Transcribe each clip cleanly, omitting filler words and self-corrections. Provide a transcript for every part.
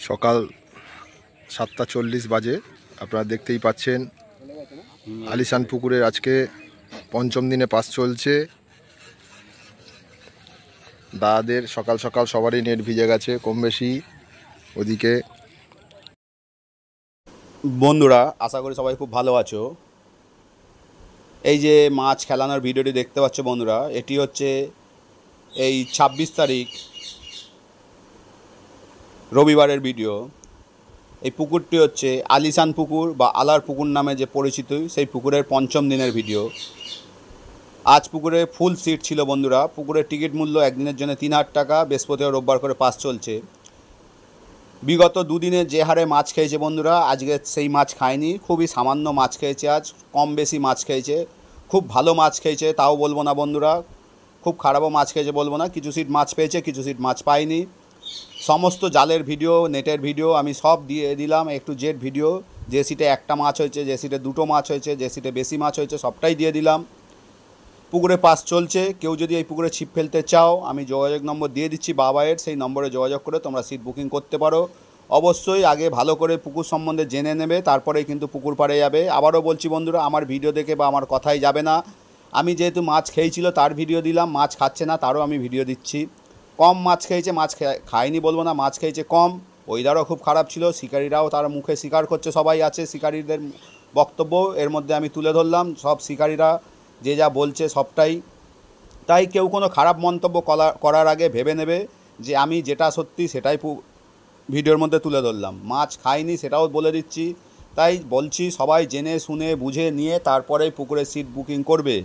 সকাল 7:40 বাজে। আপনারা দেখতেই পাচ্ছেন আলিশান পুকুরের আজকে পঞ্চম দিনে পাস চলছে। দাদাদের সকাল সকাল সবারই নেট ভিজে গেছে কম বেশি। ওদিকে বন্ধুরা, আশা করি সবাই খুব ভালো আছো। এই যে মাছ খেলানোর ভিডিওটি দেখতে পাচ্ছ বন্ধুরা, এটি হচ্ছে এই 26 তারিখ রবিবারের ভিডিও। এই পুকুরটি হচ্ছে আলিশান পুকুর বা আলার পুকুর নামে যে পরিচিত, সেই পুকুরের পঞ্চম দিনের ভিডিও। আজ পুকুরে ফুল সিট ছিল বন্ধুরা। পুকুরের টিকিট মূল্য একদিনের জন্য 3,000 টাকা। বৃহস্পতিবার রোববার করে পাস চলছে। বিগত দুদিনে যে হারে মাছ খেয়েছে বন্ধুরা, আজকে সেই মাছ খায়নি। খুবই সামান্য মাছ খেয়েছে, আজ কম বেশি মাছ খেয়েছে। খুব ভালো মাছ খেয়েছে তাও বলবো না বন্ধুরা, খুব খারাপও মাছ খেয়েছে বলবো না। কিছু সিট মাছ পেয়েছে, কিছু সিট মাছ পায়নি। সমস্ত জালের ভিডিও, নেটের ভিডিও আমি সব দিয়ে দিলাম, একটু জেড ভিডিও। যে সিটে একটা মাছ হয়েছে, যে সিটে দুটো মাছ হয়েছে, যে সিটে বেশি মাছ হয়েছে, সবটাই দিয়ে দিলাম। পুকুরে পাস চলছে। কেউ যদি এই পুকুরে ছিপ ফেলতে চাও, আমি যোগাযোগ নম্বর দিয়ে দিচ্ছি বাবাইয়ের, সেই নম্বরে যোগাযোগ করে তোমরা সিট বুকিং করতে পারো। অবশ্যই আগে ভালো করে পুকুর সম্বন্ধে জেনে নেবে, তারপরেই কিন্তু পুকুর পাড়ে যাবে। আবারও বলছি বন্ধুরা, আমার ভিডিও দেখে বা আমার কথাই যাবে না। আমি যেহেতু মাছ খেয়েছিল তার ভিডিও দিলাম, মাছ খাচ্ছে না তারও আমি ভিডিও দিচ্ছি। কম মাছ খেয়েছে, মাছ খায়নি বলবো না, মাছ খেয়েছে কম। ওয়েদারও খুব খারাপ ছিল, শিকারীরাও তার মুখে স্বীকার করছে, সবাই আছে শিকারীদের বক্তব্য এর মধ্যে আমি তুলে ধরলাম। সব শিকারীরা যে যা বলছে সবটাই তাই। কেউ কোনো খারাপ মন্তব্য করার আগে ভেবে নেবে যে আমি যেটা সত্যি সেটাই ভিডিওর মধ্যে তুলে ধরলাম। মাছ খাইনি সেটাও বলে দিচ্ছি। তাই বলছি সবাই জেনে শুনে বুঝে নিয়ে তারপরেই পুকুরে সিট বুকিং করবে।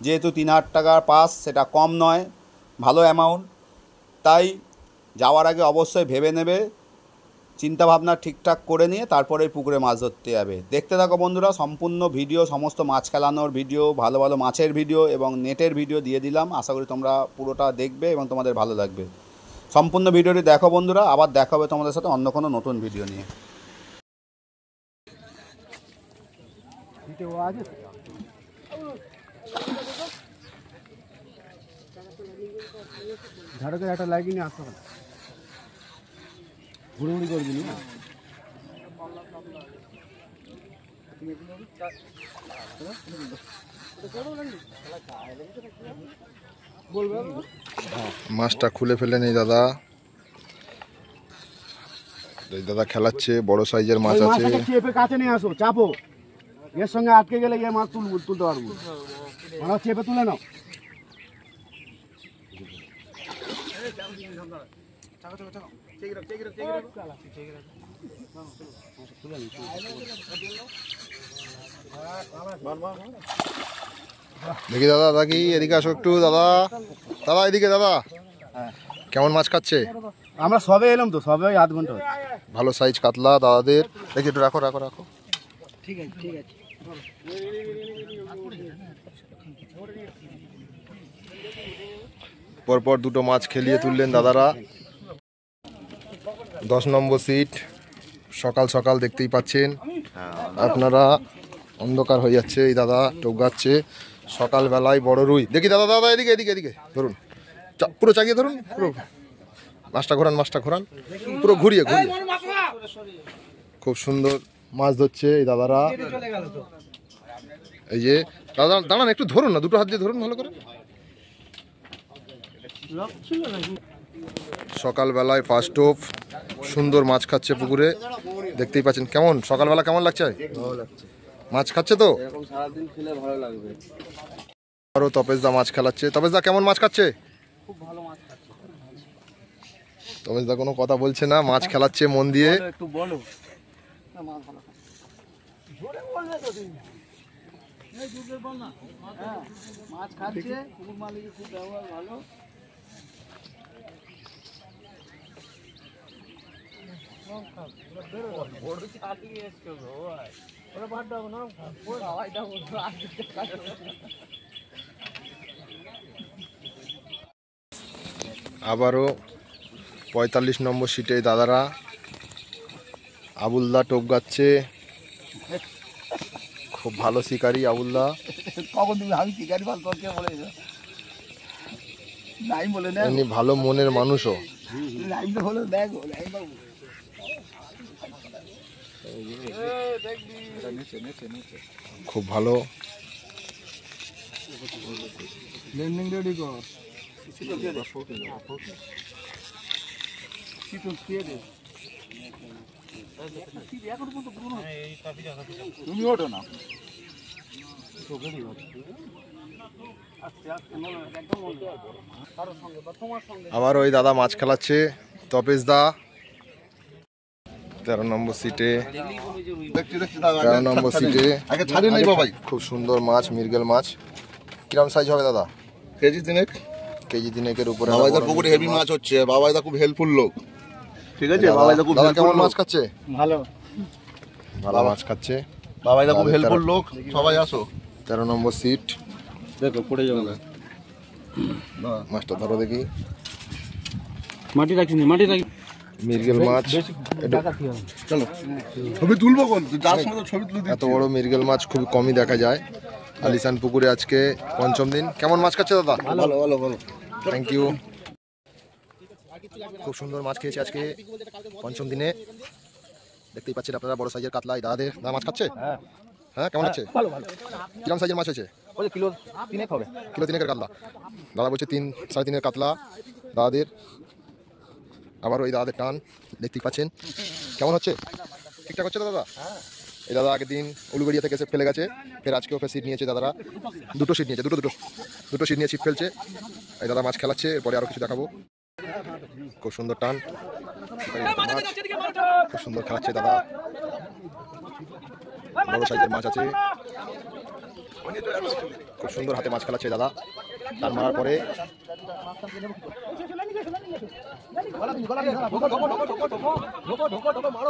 যেহেতু 3,000 টাকার পাস, সেটা কম নয়, ভালো অ্যামাউন্ট। তাই যাওয়ার আগে অবশ্যই ভেবে নেবে, চিন্তাভাবনা ঠিকঠাক করে নিয়ে তারপরে পুকুরে মাছ ধরতে যাবে। দেখতে থাকো বন্ধুরা সম্পূর্ণ ভিডিও, সমস্ত মাছ খেলানোর ভিডিও, ভালো ভালো মাছের ভিডিও এবং নেটের ভিডিও দিয়ে দিলাম। আশা করি তোমরা পুরোটা দেখবে এবং তোমাদের ভালো লাগবে। সম্পূর্ণ ভিডিওটি দেখো বন্ধুরা। আবার দেখা হবে তোমাদের সাথে অন্য কোনো নতুন ভিডিও নিয়ে। একটা লাগিয়ে আসতে হবে, ঘুরুঘুরি করবি না। মাছটা খুলে ফেলেন এই দাদা। এই দাদা খেলাচ্ছে, বড় সাইজের মাছ আছে। চেপে কাছে নিয়ে আসো, চাপো, এর সঙ্গে আটকে গেলে এ মাছ তুলতে পারবো। মাছ চেপে তুলে নাও। দেখি দাদা, দেখি এদিকে আসো একটু দাদা। দাদা এদিকে দাদা, কেমন মাছ খাচ্ছে? আমরা সবে এলাম তো, সবে ওই 8 ঘন্টা। ভালো সাইজ কাতলা দাদাদের। দেখি একটু রাখো রাখো রাখো। ঠিক আছে ঠিক আছে। পরপর দুটো মাছ খেলিয়ে তুললেন দাদারা। 10 নম্বর সিট। সকাল সকাল দেখতেই পাচ্ছেন আপনারা, অন্ধকার হয়ে যাচ্ছে। এই দাদা টোকাচ্ছে সকালবেলায় বড় রুই। দেখি দাদা, দাদা এদিকে এদিকে এদিকে ধরুন, পুরো চাগিয়ে ধরুন, পুরো মাছটা ঘোরান, মাছটা ঘোরান, পুরো ঘুরিয়ে ঘুরিয়ে। খুব সুন্দর মাছ ধরছে এই দাদারা। এই যে দাদা দাঁড়ান, একটু ধরুন না, দুটো হাত দিয়ে ধরুন ভালো করে। সকালবেলায় ফার্স্ট অফ সুন্দর মাছ খাচ্ছে পুকুরে, দেখতেই পাচ্ছেন। কেমন সকালবেলা কেমন লাগছে? ভালো লাগছে, মাছ খাচ্ছে তো এরকম সারাদিন খেলে ভালো লাগবে। আরো তপেশদা মাছ খেলাচ্ছে। তপেশদা কেমন মাছ খাচ্ছে? খুব ভালো মাছ খাচ্ছে। তপেশদা কোনো কথা বলছে না, মাছ খেলাচ্ছে মন দিয়ে। একটু বলো না, মাছ ভালো খাচ্ছে। জোরে বলবে তো তুমি, এই জোরে বল না। হ্যাঁ মাছ খাচ্ছে, পুকুর মালিকের খুব ব্যবহার ভালো। আবারও 45 নম্বর সিটে দাদারা। আবুলদা টোপ গাচ্ছে, খুব ভালো শিকারী আবুলদা। কখন তুমি আমি শিকারি ভাল তোকে বলে নাই বলে না, এমনি ভালো মনের মানুষও। লাইভ হলো দেখো লাইভ বাবু। খুব ভালো। ল্যান্ডিং রেডি কর। তুমি ওঠো না। আবার ওই দাদা মাছ খেলাচ্ছে, তপেশ দা 13 নম্বর সিটে। 13 নম্বর সিটে আগে ছাড়িয়ে নেই বাবাই। খুব সুন্দর মাছ, মৃগেল মাছ। কিরম সাইজ হবে দাদা? কেজি তিনেক। কেজি তিনেকের উপরে। বাবাইদার পুকুরে হেভি মাছ হচ্ছে, বাবাইদা খুব হেল্পফুল লোক, ঠিক আছে? বাবাইদা খুব দাদা হেল্পফুল কেমন মাছ খাচ্ছে? ভালো। ভালো মাছ খাচ্ছে। বাবাইদা খুব হেল্পফুল লোক, সবাই আসো। 13 নম্বর সিট। দেখো পড়ে যাবে। মাছটা ধরো দেখি। মাটি রাখিস নি, মাটি রাখি। মৃগেল মাছ। চলো ছবি তুলবো কোন? যার সময় ছবি তুলে এত বড় মৃগেল মাছ খুব কমই দেখা যায়। আলিশান পুকুরে আজকে পঞ্চম দিন। কেমন মাছ খাচ্ছে দাদা? ভালো ভালো ভালো। Thank you. খুব সুন্দর মাছ খেয়েছে আজকে পঞ্চম দিনে। দেখতেই পাচ্ছেন আপনারা বড় সাইজের কাতলা। দাদাদের দাদা মাছ খাচ্ছে? হ্যাঁ, কেমন আছে? কিরম সাইজের মাছ হয়েছে? কিলো 3 হবে। কিলো 3 কাতলা। দাদা বলছে 3 সাড়ে 3 কাতলা দাদাদের। আবার ওই দাদাদের টান দেখতেই পাচ্ছেন। কেমন হচ্ছে? ঠিকঠাক হচ্ছে তো দাদা? এই দাদা আগের দিন উলুবেড়িয়া থেকে এসে ফেলে গেছে, ফের আজকেও ফের সিট নিয়েছে দাদারা। দুটো সিট নিয়েছে, দুটো সিট নিয়ে ছিপ ফেলছে। এই দাদা মাছ খেলাচ্ছে, এরপরে আরও কিছু দেখাবো। খুব সুন্দর টান, খুব সুন্দর খেলাচ্ছে দাদা। বড় সাইজের মাছ আছে, খুব সুন্দর হাতে মাছ খেলাচ্ছে দাদা। টান মারার পরে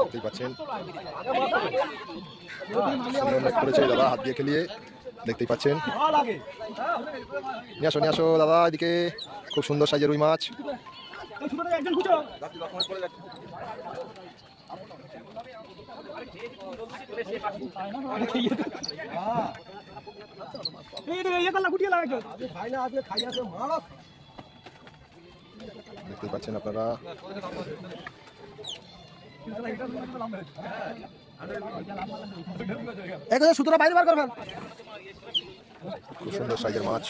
দেখতেই পাচ্ছেন করেছে দাদা, হাত দিয়ে খেলিয়ে। দেখতেই পাচ্ছেন। নিয়ে আসো দাদা এদিকে। খুব সুন্দর সাইজের রুই মাছ। দেখতে পাচ্ছেন আপনারা। সুতরা বাইরে বার করবেন। খুব সুন্দর সাইজের মাছ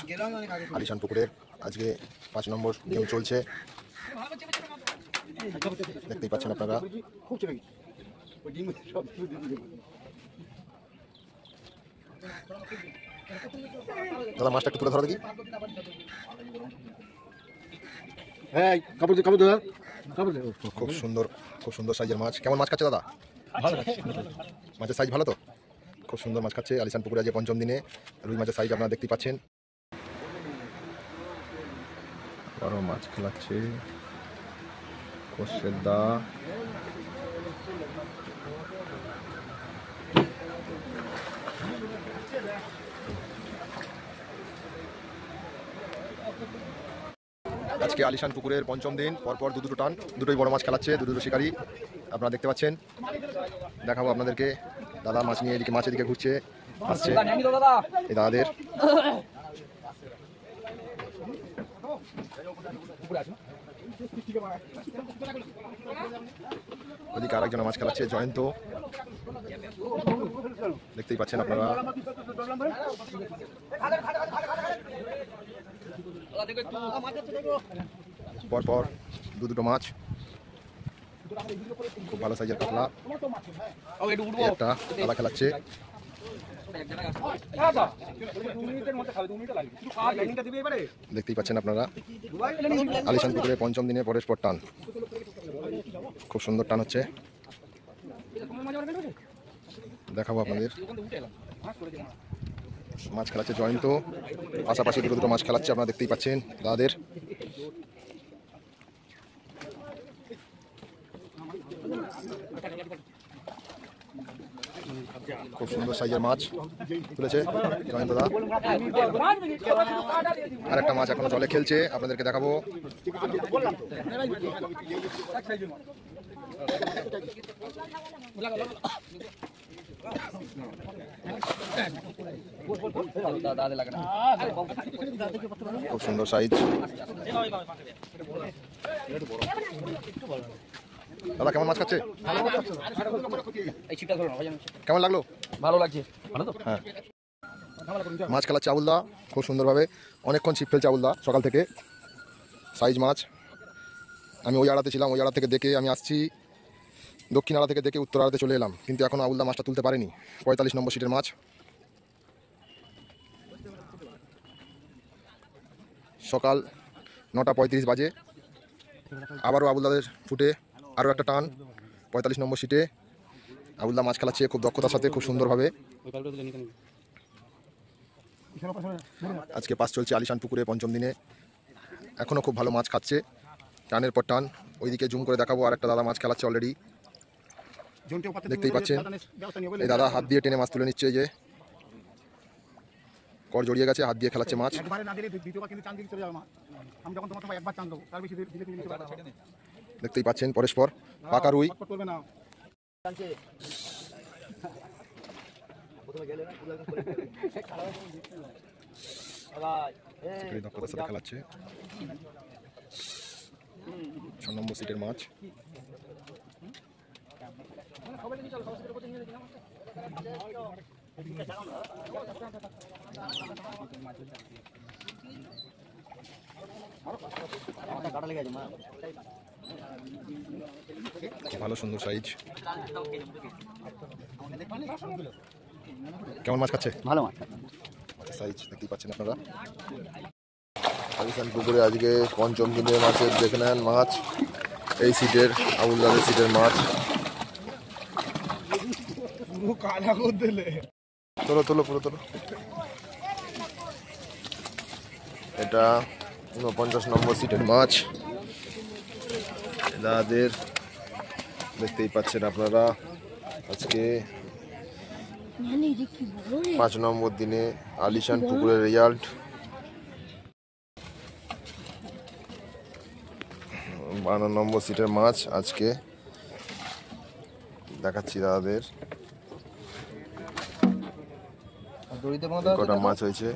আলিশান পুকুরের আজকে 5 নম্বর গেম চলছে। দেখতেই পাচ্ছেন আপনারা। দাদা মাছটা একটু তুলে ধরো দেখি। হ্যাঁ, কাপড় ধর। খুব সুন্দর সাইজের মাছ। কেমন মাছ খাচ্ছে দাদা? মাছের সাইজ ভালো তো? খুব সুন্দর মাছ খাচ্ছে আলিশান পুকুরে আজকে পঞ্চম দিনে। রুই মাছের সাইজ আপনারা দেখতেই পাচ্ছেন। বড় মাছ খেলাচ্ছে কষের দা। আজকে আলিশান পুকুরের পঞ্চম দিন, পরপর দুটো টান, দুটোই বড় মাছ খেলাচ্ছে, দুটো শিকারি আপনারা দেখতে পাচ্ছেন। দেখাবো আপনাদেরকে। দাদা মাছ নিয়ে এদিকে, মাছের দিকে ঘুরছে, আসছে এই দাদাদের। ওদিকে আরেকজন মাছ খেলাচ্ছে, জয়ন্ত। দেখতেই পাচ্ছেন আপনারা। পরপর দুটো মাছ, খুব ভালো সাইজের কাতলা। একটা দাদা খেলাচ্ছে। দেখতেই পাচ্ছেন আপনারা আলিশান পুকুরে পঞ্চম দিনে পরস্পর টান। খুব সুন্দর টান হচ্ছে, দেখাবো আপনাদের। মাছ খেলাচ্ছে জয়ন্ত, পাশাপাশি দুটো মাছ খেলাচ্ছে আপনারা দেখতেই পাচ্ছেন দাদাদের। খুব সুন্দর সাইজের মাছ তুলেছে জয়ন্ত দা। আর একটা মাছ এখনো জলে খেলছে, আপনাদেরকে দেখাবো। খুব সুন্দর সাইজ। দাদা কেমন মাছ খাচ্ছে? এই ছিপটা ধরো না ভাই। কেমন লাগলো? ভালো লাগছে। ভালো তো? হ্যাঁ, মাছ খেলাচ্ছে আবুলদা খুব সুন্দরভাবে। অনেকক্ষণ ছিপ ফেলছে আবুলদা সকাল থেকে, সাইজ মাছ। আমি ওই আড়াতে ছিলাম, ওই আড়া থেকে দেখে আমি আসছি, দক্ষিণ আড়া থেকে দেখে উত্তর আড়াতে চলে এলাম, কিন্তু এখনও আবুলদা মাছটা তুলতে পারেনি। 45 নম্বর সিটের মাছ। সকাল 9:35 বাজে। আবারও আবুলদাদের ফুটে আরও একটা টান 45 নম্বর সিটে। আবুলদা মাছ খেলাচ্ছে খুব দক্ষতার সাথে, খুব সুন্দরভাবে। আজকে পাস চলছে আলিশান পুকুরে পঞ্চম দিনে। এখনও খুব ভালো মাছ খাচ্ছে, টানের পর টান। ওইদিকে জুম করে দেখাবো, আর একটা দাদা মাছ খেলাচ্ছে অলরেডি, দেখতেই পাচ্ছেন। এই দাদা হাত দিয়ে টেনে মাছ তুলে নিচ্ছে, এই যে কর জড়িয়ে গেছে, হাত দিয়ে খেলাচ্ছে মাছ। দেখতেই পাচ্ছেন পরস্পর পাকা রুই। দক্ষতার সাথে খেলাচ্ছে 6 নম্বর সিটের মাছ। ভালো সুন্দর সাইজ। কেমন মাছ খাচ্ছে? ভালো মাছ। আচ্ছা, সাইজ দেখতেই পাচ্ছেন আপনারা। আলিশান পুকুরে আজকে পঞ্চম দিনের মাছের দেখে নেন মাছ। এই সিটের আবুলদাদের সিটের মাছ। তোলো তোলো পুরো তোলো। এটা 49 নম্বর সিটের মাছ। দাদাদের দেখতেই পাচ্ছেন আপনারা। আজকে 5 নম্বর দিনে আলিশান পুকুরের রেজাল্ট। 52 নম্বর সিটের মাছ আজকে দেখাচ্ছি দাদাদের। কটা মাছ হয়েছে?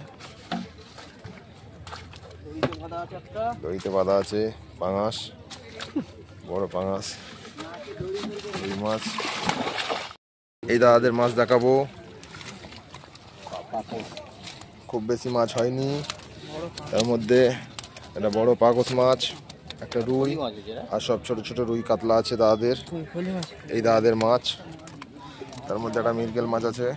দড়িতে বাঁধা আছে পাঙাশ, বড় পাঙাশ, রুই মাছ। এই দাদাদের মাছ দেখাবো। খুব বেশি মাছ হয়নি, তার মধ্যে একটা বড় পাগস মাছ, একটা রুই, আর সব ছোট ছোট রুই কাতলা আছে দাদাদের। এই দাদাদের মাছ, তার মধ্যে একটা মৃগেল মাছ আছে।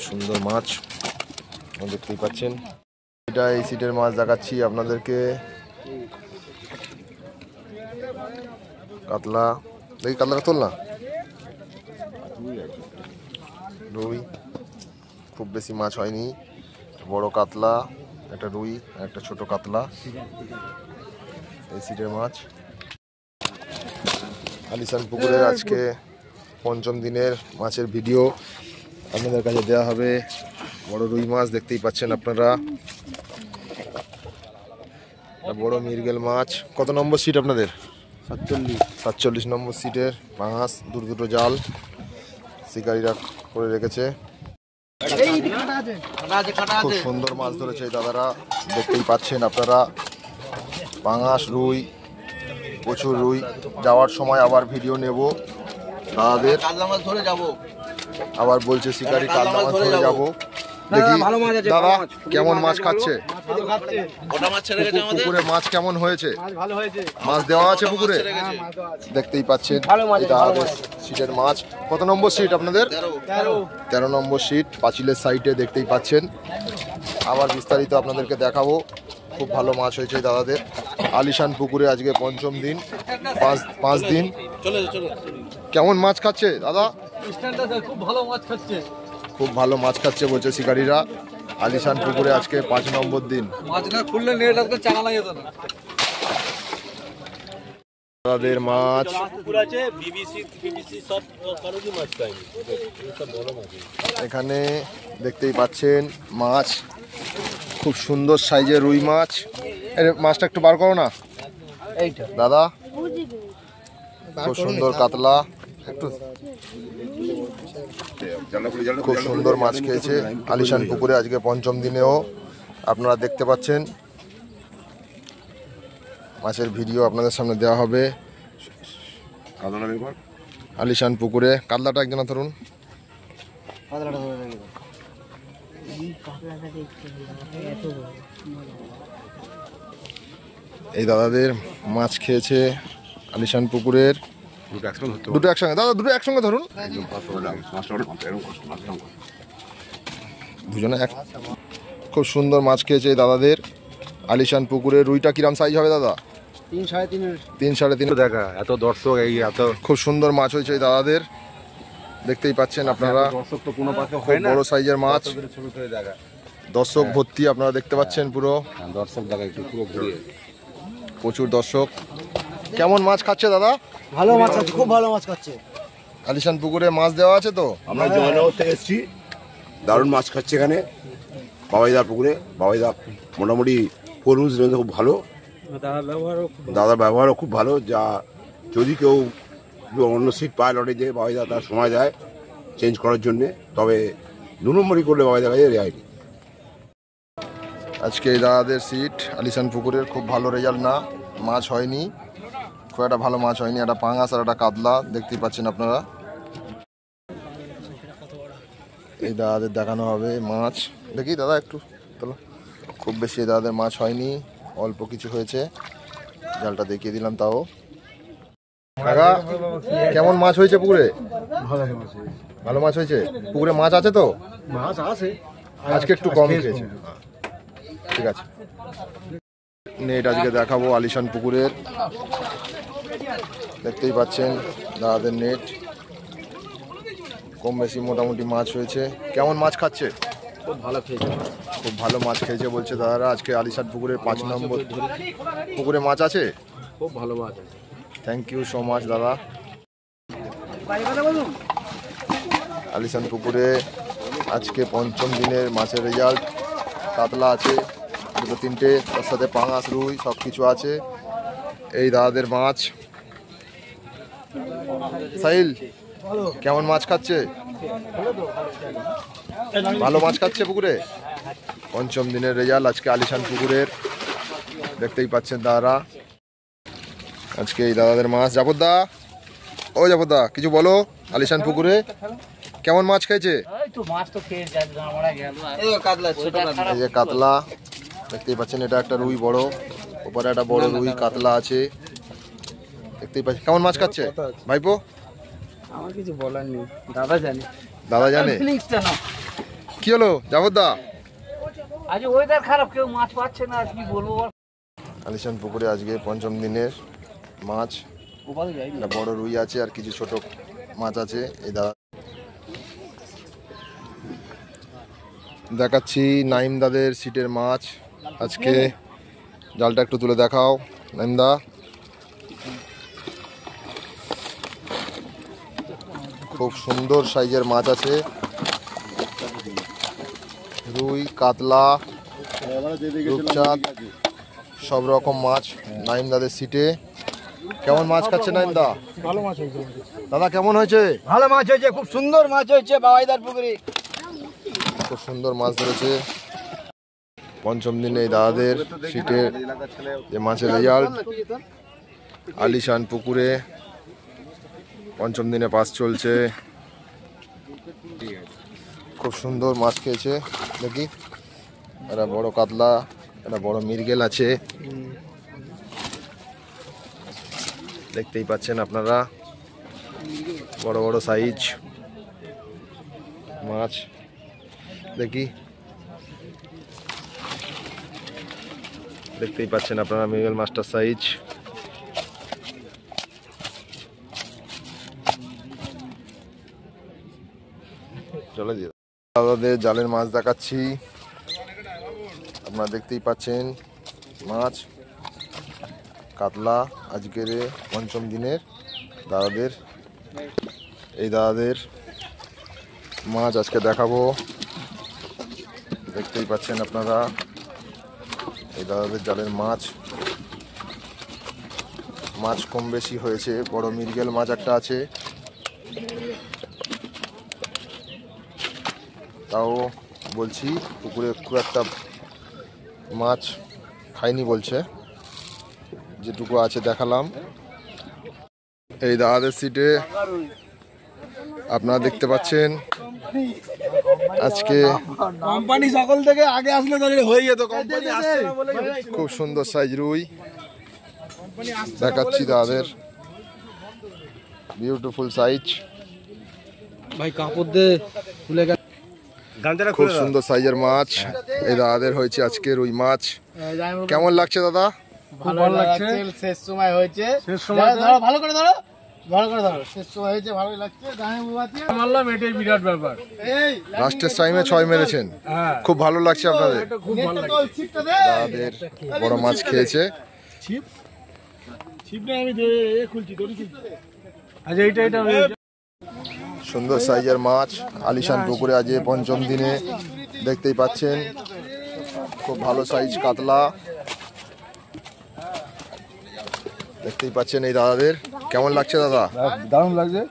সুন্দর মাছ দেখতেই পাচ্ছেন। এটা এই সিটের মাছ দেখাচ্ছি আপনাদেরকে। কাতলা দেখি, কাতলাটা তোল না। রুই, খুব বেশি মাছ হয়নি। বড় কাতলা, একটা রুই, একটা ছোট কাতলা, এই সিটের মাছ। আলিশান পুকুরের আজকে পঞ্চম দিনের মাছের ভিডিও আপনাদের কাছে দেওয়া হবে। বড় রুই মাছ দেখতেই পাচ্ছেন আপনারা, বড় মৃগেল মাছ। কত নম্বর সিট আপনাদের? 47 নম্বর সিটের পাঙাশ। দুটো জাল শিকারীরা করে রেখেছে। খুব সুন্দর মাছ ধরেছে এই দাদারা, দেখতেই পাচ্ছেন আপনারা। পাঙাশ, রুই, প্রচুর রুই। যাওয়ার সময় আবার ভিডিও নেব দাদাদের। আবার বলছে শিকারি কাতলা মাছ ধরে যাবো। দেখি দাদা কেমন মাছ খাচ্ছে। পুকুরে মাছ কেমন হয়েছে? মাছ দেওয়া আছে পুকুরে, দেখতেই পাচ্ছেন। সিটের মাছ। কত নম্বর সিট আপনাদের? 13 নম্বর সিট, পাঁচিলের সাইডে দেখতেই পাচ্ছেন। আবার বিস্তারিত আপনাদেরকে দেখাবো। খুব ভালো মাছ হয়েছে দাদাদের আলিশান পুকুরে আজকে পঞ্চম দিন, 5 দিন। কেমন মাছ খাচ্ছে দাদা? খুব ভালো মাছ খাচ্ছে, খুব ভালো মাছ খাচ্ছে বলছে শিকারীরা আলিশান পুকুরে আজকে 5 নম্বর দিন। মাছ না খুললে নেট আজকে চাঙা লাগে তো না। দাদাদের মাছ এখানে দেখতেই পাচ্ছেন। মাছ খুব সুন্দর সাইজের রুই মাছ। মাছটা একটু বার করো না দাদা। খুব সুন্দর কাতলা, একটু খুব সুন্দর মাছ খেয়েছে আলিশান পুকুরে আজকে পঞ্চম দিনেও। আপনারা দেখতে পাচ্ছেন মাছের ভিডিও আপনাদের সামনে দেওয়া হবে আলিশান পুকুরে। কাতলাটা একজন ধরুন। এই দাদাদের মাছ খেয়েছে আলিশান পুকুরের। দুটো একসঙ্গে দাদা, দুটো একসঙ্গে ধরুন, দুজনে এক। খুব সুন্দর মাছ খেয়েছে এই দাদাদের আলিশান পুকুরে। রুইটা কিরাম সাইজ হবে দাদা? 3 সাড়ে 3 3 সাড়ে 3 দেখা এত দর্শক এই এত খুব সুন্দর মাছ হয়েছে এই দাদাদের, দেখতেই পাচ্ছেন আপনারা। দর্শক তো কোনো পাশে খুব হয় না, বড় সাইজের মাছ, ছবি করে দেখা দর্শক ভর্তি আপনারা দেখতে পাচ্ছেন পুরো। দর্শক দেখা একটু পুরো ঘুরিয়ে প্রচুর দর্শক। কেমন মাছ খাচ্ছে দাদা? ভালো মাছ আছে, খুব ভালো মাছ খাচ্ছে। আলিশান পুকুরে মাছ দেওয়া আছে তো? আমরা জয়নগর থেকে এসেছি, দারুণ মাছ খাচ্ছে এখানে বাবাইদার পুকুরে। বাবাইদা মোটামুটি পরিবেশ খুব ভালো, দাদার ব্যবহারও খুব ভালো। যা যদি কেউ অন্য সিট পায় লরিতে, বাবাইদা তার সময় দেয় চেঞ্জ করার জন্যে। তবে 2 নম্বরই করলে বাবাইদা কাছে রেয়াই নেই। আজকে এই দাদাদের সিট আলিশান পুকুরের খুব ভালো রেজাল্ট না, মাছ হয়নি, খুব একটা ভালো মাছ হয়নি। একটা পাঙাশ আর একটা কাতলা দেখতেই পাচ্ছেন আপনারা। এই দাদাদের দেখানো হবে মাছ। দেখি দাদা একটু চলো। খুব বেশি এই দাদাদের মাছ হয়নি, অল্প কিছু হয়েছে, জালটা দেখিয়ে দিলাম। তাও কাকা কেমন মাছ হয়েছে পুকুরে? ভালো মাছ হয়েছে। পুকুরে মাছ আছে তো? মাছ আছে, আজকে একটু কম খেয়েছে, ঠিক আছে। নেট আজকে দেখাবো আলিশান পুকুরের, দেখতেই পাচ্ছেন দাদাদের নেট। কম বেশি মোটামুটি মাছ হয়েছে। কেমন মাছ খাচ্ছে? খুব ভালো খেয়েছে, খুব ভালো মাছ খেয়েছে বলছে দাদারা। আজকে আলিশান পুকুরের 5 নম্বর পুকুরে মাছ আছে। খুব ভালো মাছ আছে। থ্যাংক ইউ সো মাচ দাদা। আলিশান পুকুরে আজকে 5ম দিনের মাছের রেজাল্ট। কাতলা আছে 2-3টে, তার সাথে পাঙাশ, রুই সব কিছু আছে। এই দাদাদের মাছ। সাহিল কেমন মাছ খাচ্ছে? ভালো মাছ খাচ্ছে পুকুরে। 5ম দিনের রেজাল্ট আজকে আলিশান পুকুরের, দেখতেই পাচ্ছেন দাদারা। আজকে এই দাদাদের মাছ। জাফরদা, ও জাফরদা কিছু বলো, আলিশান পুকুরে কেমন মাছ খেয়েছে? এই যে কাতলা দেখতেই পাচ্ছেন, এটা একটা রুই বড়, ওপরে একটা বড় রুই কাতলা আছে, দেখতেই পাচ্ছেন। কেমন মাছ খাচ্ছে ভাইপো? আমার কিছু বলার নেই, দাদা জানে। দাদা জানে। কি হলো জাফরদা? আজ ওয়েদার খারাপ, কেউ মাছ পাচ্ছে না, কি বলবো। আলিশান পুকুরে আজকে 5ম দিনের মাছ। একটা বড় রুই আছে আর কিছু ছোট মাছ আছে। এই দাদা দেখাচ্ছি নাইম দাদের সিটের মাছ। আজকে জালটা একটু তুলে দেখাও নাইম দা। খুব সুন্দর সাইজের মাছ আছে, রুই, কাতলা, রূপচাঁদ, সব রকম মাছ নাইম দাদের সিটে। কেমন মাছ খাচ্ছে নাইম দা? ভালো মাছ হয়েছে দাদা, কেমন হয়েছে? ভালো মাছ হয়েছে, খুব সুন্দর মাছ হয়েছে বাবাইদার পুকুরে। খুব সুন্দর মাছ ধরেছে। 5ম দিনে এই দাদাদের সিটে যে মাছের রেজাল্ট আলিশান পুকুরে 5ম দিনে পাস চলছে। খুব সুন্দর মাছ খেয়েছে। দেখি একটা বড় কাতলা, একটা বড় মৃগেল আছে, দেখতেই পাচ্ছেন আপনারা, বড় বড় সাইজ মাছ। দেখি দেখতেই পাচ্ছেন আপনারা মৃগেল মাছটার সাইজ। চলে দিয়ে দাদাদের জালের মাছ দেখাচ্ছি, আপনারা দেখতেই পাচ্ছেন মাছ কাতলা আজকের 5ম দিনের দাদাদের। এই দাদাদের মাছ আজকে দেখাবো, দেখতেই পাচ্ছেন আপনারা এই দাদাদের জালের মাছ। মাছ কম বেশি হয়েছে, বড় মৃগেল মাছ একটা আছে, তাও বলছি পুকুরে খুব একটা মাছ খায়নি বলছে। যেটুকু আছে দেখালাম। এই দাদাদের সিটে আপনারা দেখতে পাচ্ছেন আজকে কোম্পানি সকল থেকে আগে আসলে তাহলে হয়ে যেত, কোম্পানি আসছে না বলে খুব সুন্দর সাইজ রুই দেখাচ্ছি দাদাদের, বিউটিফুল সাইজ, ভাই কাপড় দে খুলে গেল। খুব সুন্দর সাইজের মাছ এই দাদাদের হয়েছে আজকে রুই মাছ। কেমন লাগছে দাদা? ভালো লাগছে, শেষ সময় হয়েছে, শেষ সময় ধরো ভালো করে ধরো, ভালো করে ধরো, শেষ সময় হয়েছে, ভালোই লাগছে। মারলাম, এটাই বিরাট ব্যাপার। এই লাস্টের টাইমে 6 মেরেছেন, খুব ভালো লাগছে আপনাদের। খুব ভালো লাগছে। দাদাদের বড় মাছ খেয়েছে। ছিপ ছিপ না, আমি খুলছি তোর কি। আচ্ছা এইটা এটা সুন্দর সাইজের মাছ আলিশান পুকুরে আজ পঞ্চম দিনে দেখতেই পাচ্ছেন, খুব ভালো সাইজ কাতলা দেখতেই পাচ্ছেন এই দাদাদের। কেমন লাগছে দাদা? দারুণ লাগছে,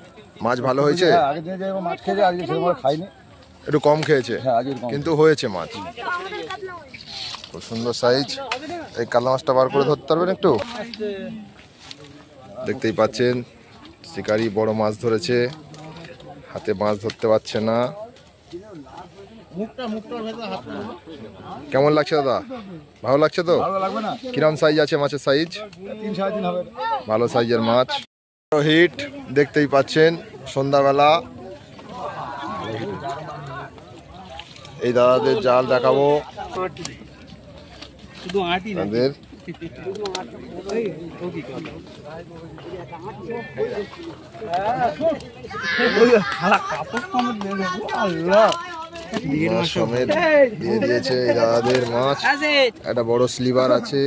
মাছ ভালো হয়েছে? আগের দিনে যেরকম মাছ খেয়েছে আজকে সেরকম খাইনি, একটু কম খেয়েছে আজকে কম। কিন্তু হয়েছে মাছ, খুব সুন্দর সাইজ। এই কাতলা মাছটা বার করে ধরতে পারবেন একটু? দেখতেই পাচ্ছেন শিকারি বড় মাছ ধরেছে, হাতে মাছ ধরতে পারছে না। কেমন লাগছে দাদা? ভালো লাগছে তো? ভালো লাগবে না? কিরম সাইজ আছে মাছের সাইজ? 3 সাড়ে 3 হবে। ভালো সাইজের মাছ। হিট দেখতেই পাচ্ছেন সন্ধ্যাবেলা এই দাদাদের জাল দেখাবো শুধু আটি না, তাদের। মাছ সমেত দিয়ে দিয়েছে এই দাদাদের মাছ। একটা বড় স্লিভার আছে,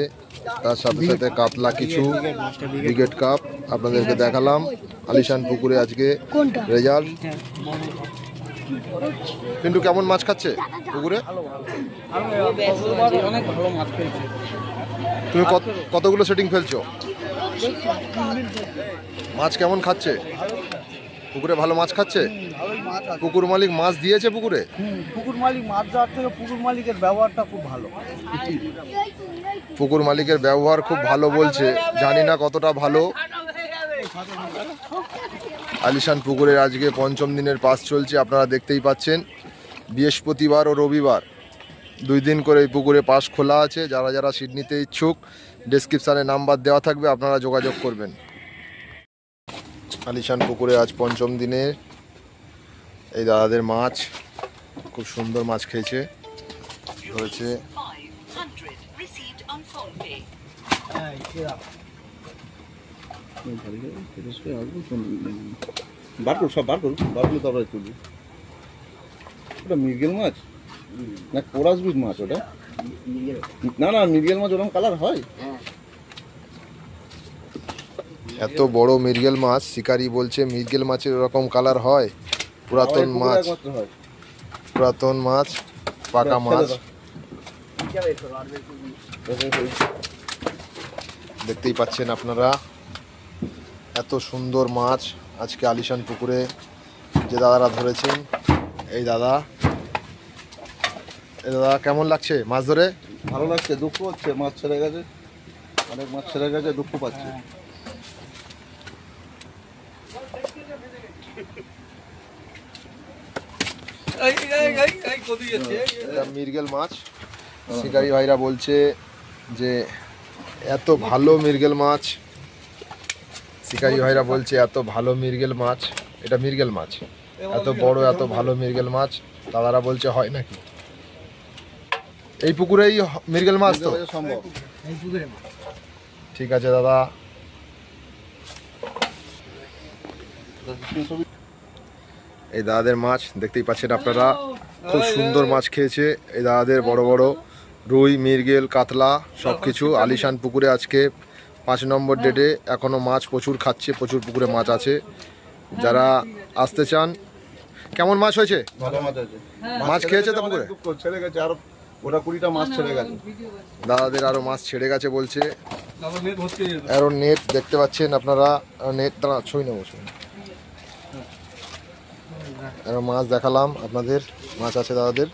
তার সাথে সাথে কাতলা কিছু, ব্রিগেড কাপ আপনাদেরকে দেখালাম। আলিশান পুকুরে আজকে রেজাল্ট। কিন্তু কেমন মাছ খাচ্ছে পুকুরে? অনেক ভালো মাছ পেয়েছে। তুমি কতগুলো সেটিং ফেলছো? মাছ কেমন খাচ্ছে পুকুরে? ভালো মাছ খাচ্ছে? ভালোই মাছ আছে। পুকুর মালিক মাছ দিয়েছে পুকুরে? পুকুর মালিক মাছ দেওয়ার থেকে পুকুর মালিকের ব্যবহারটা খুব ভালো। পুকুর মালিকের ব্যবহার খুব ভালো বলছে, জানি না কতটা ভালো। আলিশান পুকুরের আজকে পঞ্চম দিনের পাস চলছে, আপনারা দেখতেই পাচ্ছেন। বৃহস্পতিবার ও রবিবার 2 দিন করে এই পুকুরে পাস খোলা আছে। যারা যারা সিট নিতে ইচ্ছুক ডেসক্রিপশানে নাম্বার দেওয়া থাকবে, আপনারা যোগাযোগ করবেন। আলিশান পুকুরে আজ পঞ্চম দিনে এই দাদাদের মাছ, খুব সুন্দর মাছ খেয়েছে হয়েছে। বার করুন, সব বার করুন, বার করলে তারপরে তুলবি। ওটা মৃগেল মাছ না কোরাস বিট মাছ? ওটা না না, মৃগেল মাছ ওরকম কালার হয়? এত বড় মৃগেল মাছ, শিকারি বলছে মৃগেল মাছের এরকম কালার হয়? পুরাতন মাছ, হয়। পুরাতন মাছ, পাকা মাছ দেখতেই পাচ্ছেন আপনারা। এত সুন্দর মাছ আজকে আলিশান পুকুরে যে দাদারা ধরেছেন। এই দাদা কেমন লাগছে মাছ ধরে? ভালো লাগছে, দুঃখ হচ্ছে মাছ ছেড়ে গেছে, অনেক মাছ ছেড়ে গেছে, দুঃখ পাচ্ছে। এটা মৃগেল মাছ। শিকারি ভাইরা বলছে যে এত ভালো মৃগেল মাছ, শিকারি ভাইরা বলছে এত ভালো মৃগেল মাছ, এটা মৃগেল মাছ, এত বড় এত ভালো মৃগেল মাছ দাদারা বলছে হয় নাকি? এই পুকুরেই মৃগেল মাছ তো সম্ভব। ঠিক আছে দাদা। এই দাদাদের মাছ দেখতেই পাচ্ছেন আপনারা, খুব সুন্দর মাছ খেয়েছে এই দাদাদের। বড় বড় রুই, মৃগেল, কাতলা সব কিছু আলিশান পুকুরে আজকে 5 নম্বর ডেটে। এখনও মাছ প্রচুর খাচ্ছে, প্রচুর পুকুরে মাছ আছে। যারা আসতে চান। কেমন মাছ হয়েছে? ভালো মাছ আছে, মাছ খেয়েছে তো পুকুরে? দুঃখ ছেড়ে গেছে, আরো ওরা 20টা মাছ ছেড়ে গেছে। দাদাদের আরও মাছ ছেড়ে গেছে বলছে। আরও নেট দেখতে পাচ্ছেন আপনারা, নেট তারা ছই নেবো, আরও মাছ দেখালাম আপনাদের, মাছ আছে দাদাদের।